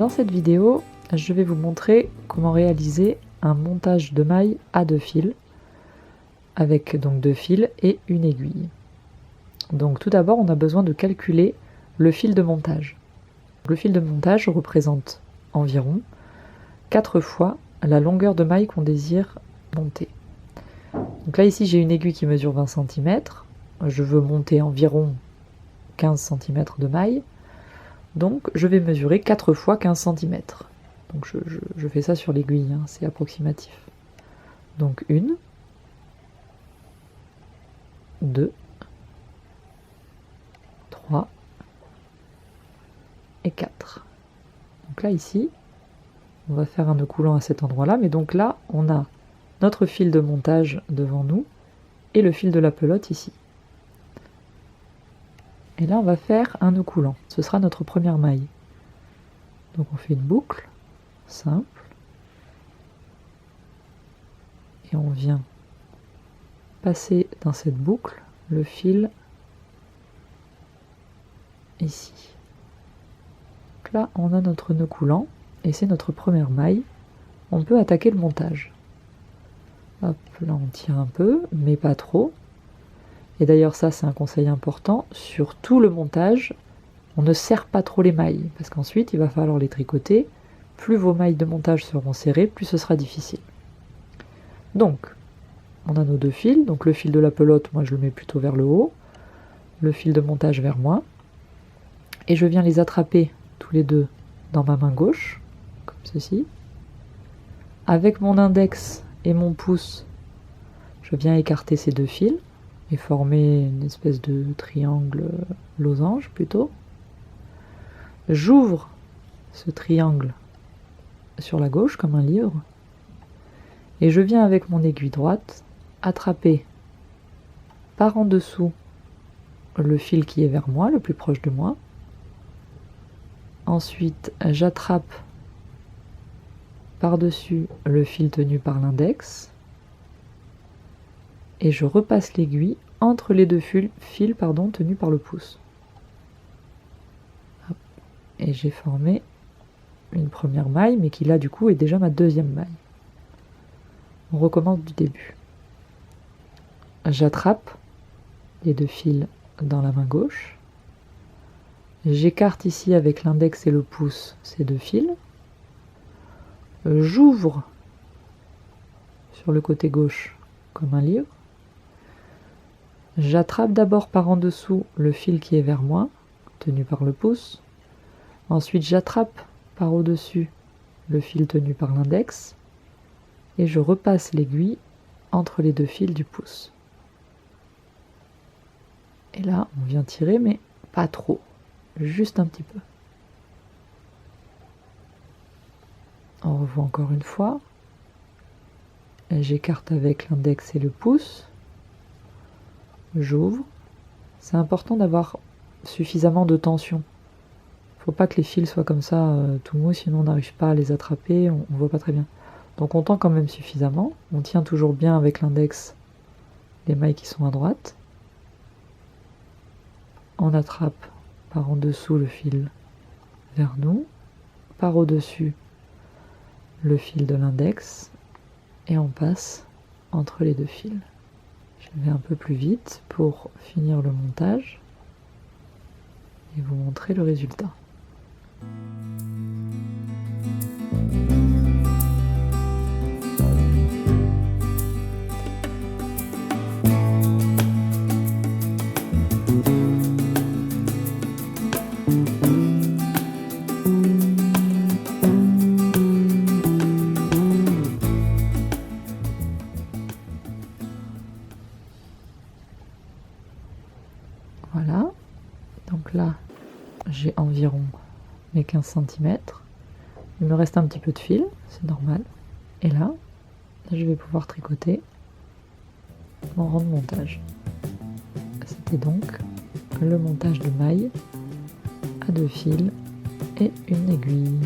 Dans cette vidéo, je vais vous montrer comment réaliser un montage de mailles à 2 fils, avec donc 2 fils et une aiguille. Donc tout d'abord, on a besoin de calculer le fil de montage. Le fil de montage représente environ 4 fois la longueur de maille qu'on désire monter. Donc là ici j'ai une aiguille qui mesure 20 cm, je veux monter environ 15 cm de maille, donc je vais mesurer 4 fois 15 cm. Donc je fais ça sur l'aiguille, hein, c'est approximatif. Donc 1, 2, 3 et 4. Donc là ici, on va faire un nœud coulant à cet endroit-là, mais donc là on a notre fil de montage devant nous et le fil de la pelote ici. Et là on va faire un nœud coulant, ce sera notre première maille. Donc on fait une boucle simple et on vient passer dans cette boucle le fil ici. Donc là on a notre nœud coulant et c'est notre première maille. On peut attaquer le montage. Hop, là on tire un peu, mais pas trop. Et d'ailleurs ça c'est un conseil important, sur tout le montage, on ne serre pas trop les mailles, parce qu'ensuite il va falloir les tricoter. Plus vos mailles de montage seront serrées, plus ce sera difficile. Donc, on a nos 2 fils, donc le fil de la pelote, moi je le mets plutôt vers le haut, le fil de montage vers moi, et je viens les attraper tous les deux dans ma main gauche, comme ceci. Avec mon index et mon pouce, je viens écarter ces 2 fils et former une espèce de triangle losange plutôt. J'ouvre ce triangle sur la gauche comme un livre et je viens avec mon aiguille droite attraper par en dessous le fil qui est vers moi, le plus proche de moi. Ensuite, j'attrape par-dessus le fil tenu par l'index et je repasse l'aiguille entre les 2 fils tenus par le pouce. Hop. Et j'ai formé une première maille, mais qui là du coup est déjà ma deuxième maille. On recommence du début. J'attrape les 2 fils dans la main gauche. J'écarte ici avec l'index et le pouce ces 2 fils. J'ouvre sur le côté gauche comme un livre. J'attrape d'abord par en dessous le fil qui est vers moi, tenu par le pouce. Ensuite, j'attrape par au-dessus le fil tenu par l'index. Et je repasse l'aiguille entre les 2 fils du pouce. Et là, on vient tirer, mais pas trop, juste un petit peu. On revoit encore une fois. J'écarte avec l'index et le pouce. J'ouvre. C'est important d'avoir suffisamment de tension. Faut pas que les fils soient comme ça tout mous, sinon on n'arrive pas à les attraper, on voit pas très bien. Donc on tend quand même suffisamment. On tient toujours bien avec l'index les mailles qui sont à droite. On attrape par en dessous le fil vers nous, par au-dessus le fil de l'index et on passe entre les 2 fils. Je vais un peu plus vite pour finir le montage et vous montrer le résultat. Voilà, donc là j'ai environ mes 15 cm. Il me reste un petit peu de fil, c'est normal. Et là, je vais pouvoir tricoter mon rang de montage. C'était donc le montage de mailles à 2 fils et une aiguille.